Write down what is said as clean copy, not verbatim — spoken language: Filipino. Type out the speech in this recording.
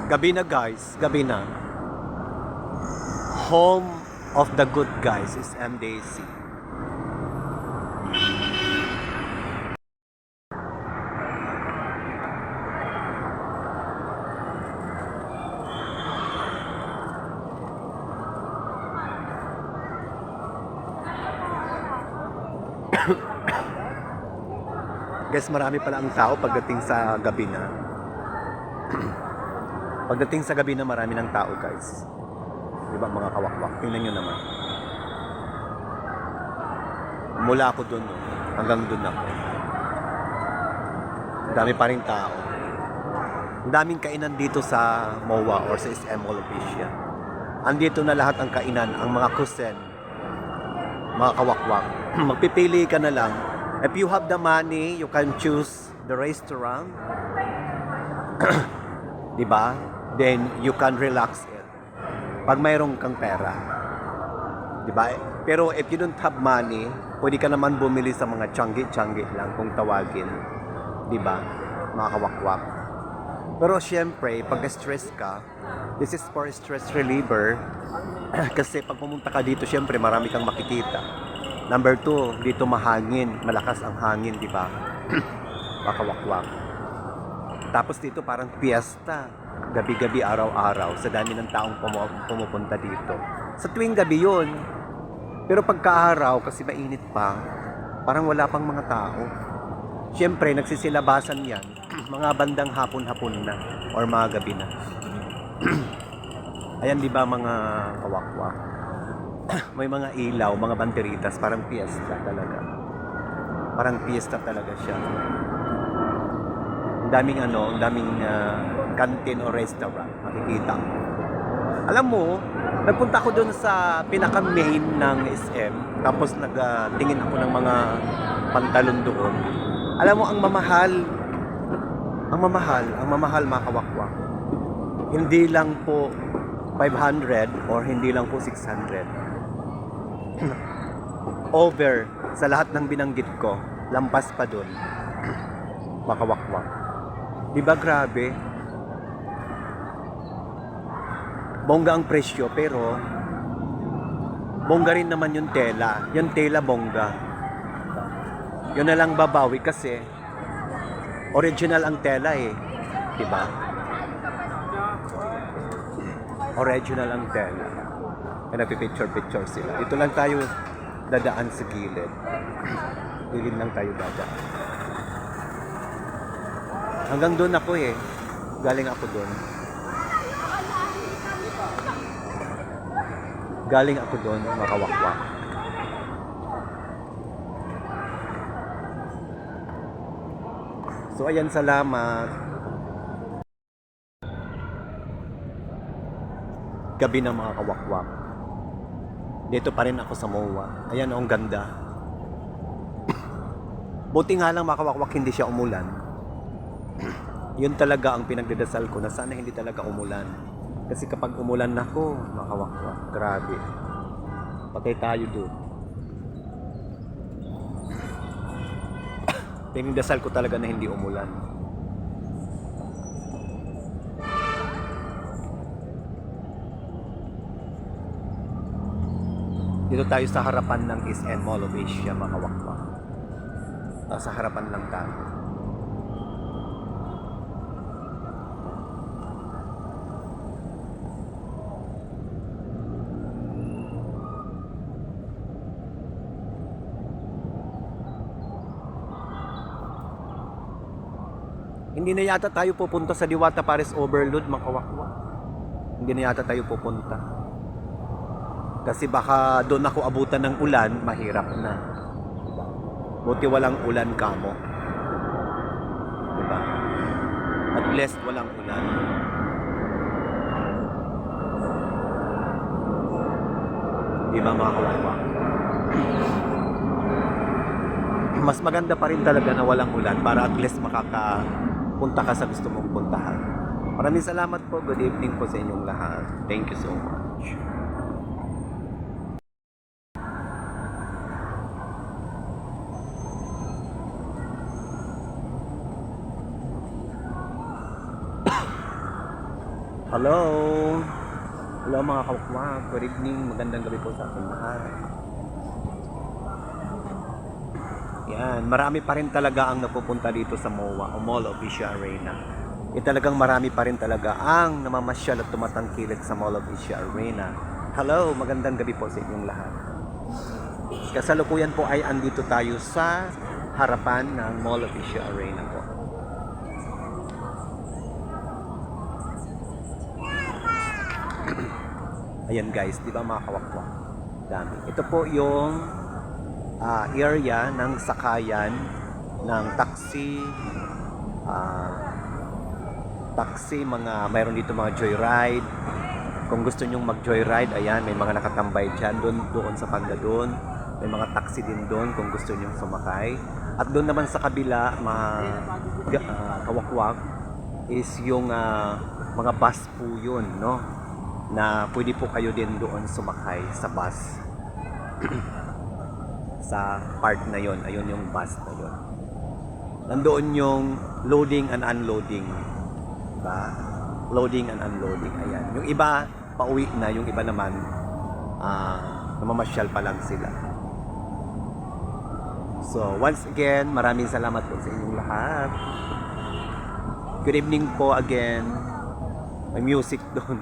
Gabi na guys, gabi na. Home of the good guys is MDC. Guys, marami pala ang tao pagdating sa gabi na. Pagdating sa gabi na marami ng tao guys. Diba mga kawakwak? Tingnan nyo naman. Mula ako dun, hanggang dun ako. Ang dami pa rin tao. Ang daming kainan dito sa MOA or sa SM Mall of Asia. Andito na lahat ang kainan, ang mga kusen, mga kawakwak. Magpipili ka na lang. If you have the money, you can choose the restaurant. Diba? Then you can relax it. Pag mayroon kang pera. Diba? Pero if you don't have money, pwede ka naman bumili sa mga changi-changi lang kung tawagin. Diba? Mga kawakwak. Pero syempre, pag stress ka, this is for stress reliever. Kasi pag pumunta ka dito, syempre marami kang makikita. Number 2, dito mahangin. Malakas ang hangin, diba? Mga kawakwak. Tapos dito parang fiesta. Gabi-gabi, araw-araw. Sa dami ng taong pumupunta dito. Sa tuwing gabi yun. Pero pagka-araw, kasi mainit pa, parang wala pang mga tao. Siyempre, nagsisilabasan yan. Mga bandang hapon-hapon na. Or mga gabi na. Ayan, di ba mga kawakwak? May mga ilaw, mga banderitas. Parang fiesta talaga. Parang fiesta talaga siya. Ang daming canteen o restaurant makikita. Alam mo, nagpunta ako doon sa pinaka-main ng SM, tapos nagtingin ako ng mga pantalon doon. Alam mo, ang mamahal mga kawakwak. Hindi lang po 500 or hindi lang po 600. Over sa lahat ng binanggit ko, lampas pa doon. Mga kawakwak. Di ba grabe? Bongga ang presyo, pero bongga rin naman yung tela. Yung tela bongga. Yun na lang babawi kasi original ang tela eh. Di ba? Original ang tela. Kaya nagpipicture-picture sila. Dito lang tayo dadaan sa gilid. Gilid lang tayo dadaan. Hanggang doon ako eh. Galing ako doon. Galing ako doon, mga kawakwak. So ayan, salamat. Gabi ng mga kawakwak. Dito pa rin ako sa MOA. Ayan, ang ganda. Buti nga lang mga kawakwak, hindi siya umulan. Yun talaga ang pinagdadasal ko na sana hindi talaga umulan. Kasi kapag umulan ako, makawakwak, grabe. Patay tayo doon. Pinagdasal ko talaga na hindi umulan. Dito tayo sa harapan ng SM Mall of Asia, makawakwak. Sa harapan lang tayo. Hindi na yata tayo pupunta sa Diwata Paris Overload, mga kawakwak. Hindi na yata tayo pupunta. Kasi baka doon ako abutan ng ulan, mahirap na. Diba? Buti walang ulan kamo. Diba? At least walang ulan. Diba mga kawakwak? Mas maganda pa rin talaga na walang ulan para at least punta ka sa gusto mong puntahan. Maraming salamat po. Good evening po sa inyong lahat. Thank you so much. Hello! Hello mga kawakwak. Good evening. Magandang gabi po sa ating lahat. Yan. Marami pa rin talaga ang napupunta dito sa MOA o Mall of Asia Arena. Talagang marami pa rin talaga ang namamasyal at tumatangkilik sa Mall of Asia Arena. Hello! Magandang gabi po sa inyong lahat. Kasalukuyan po ay andito tayo sa harapan ng Mall of Asia Arena po. Ayan guys, di ba mga kawakwak? Dami. Ito po yung area ng sakayan ng taxi, mga mayroon dito mga joyride. Kung gusto nyong mag-joyride, ayan, may mga nakatambay dyan, doon sa banda doon. May mga taxi din doon kung gusto nyong sumakay. At doon naman sa kabila, mga kawakwak, is yung mga bus po yun, no? Na pwede po kayo din doon sumakay sa bus. Sa part na yon, ayun yung bus na yon. Nandoon yung loading and unloading. Diba? Loading and unloading, ayan. Yung iba, pauwi na. Yung iba naman, namamasyal pa lang sila. So, once again, maraming salamat po sa inyong lahat. Good evening po again. May music doon.